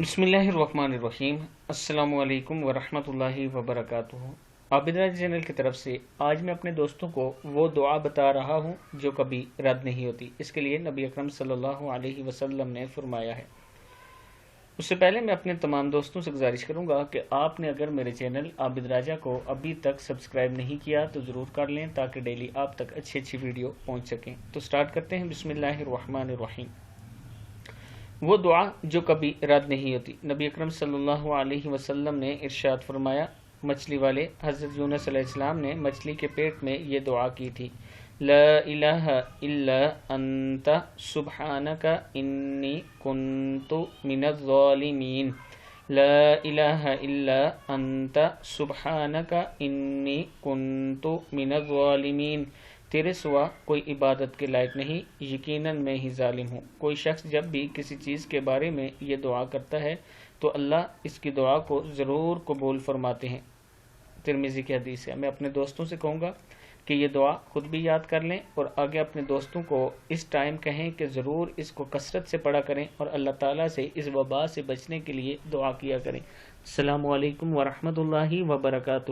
बिस्मिल्लाहिर्रहमानिर्रहीम। अस्सलामु अलैकुम वरहमतुल्लाहि वबरकातुहू। आबिदराज चैनल की तरफ से आज मैं अपने दोस्तों को वो दुआ बता रहा हूँ जो कभी रद्द नहीं होती। इसके लिए नबी अकरम सल्लल्लाहु अलैहि वसल्लम ने फरमाया है। उससे पहले मैं अपने तमाम दोस्तों से गुजारिश करूँगा कि आपने अगर मेरे चैनल आबिद राजा को अभी तक सब्सक्राइब नहीं किया तो ज़रूर कर लें ताकि डेली आप तक अच्छी अच्छी वीडियो पहुँच सकें। तो स्टार्ट करते हैं। बिस्मिल्लाहिर्रहमानिर्रहीम। वो दुआ जो कभी रद्द नहीं होती। नबी अकरम सल्लल्लाहु अलैहि वसल्लम ने इरशाद फरमाया, मछली वाले हज़रत यूनुस अलैहिस्सलाम ने मछली के पेट में ये दुआ की थी, ला इलाहा इल्ला अंता सुब्हानका इन्नी कुन्तु मिनज़ ज़ालिमीन। ला इलाहा इल्ला अंता सुब्हानका इन्नी कुन्तु मिनज़ ज़ालिमीन। तेरे सिवा कोई इबादत के लायक नहीं, यकीनन मैं ही जालिम हूँ। कोई शख्स जब भी किसी चीज़ के बारे में ये दुआ करता है तो अल्लाह इसकी दुआ को ज़रूर कबूल फरमाते हैं। तिरमिज़ी की हदीस है। मैं अपने दोस्तों से कहूँगा कि ये दुआ खुद भी याद कर लें और आगे अपने दोस्तों को इस टाइम कहें कि ज़रूर इसको कसरत से पढ़ा करें और अल्लाह ताला से इस वबा से बचने के लिए दुआ किया करें। अस्सलामु अलैकुम वरहमतुल्लाहि वबरकातुहू।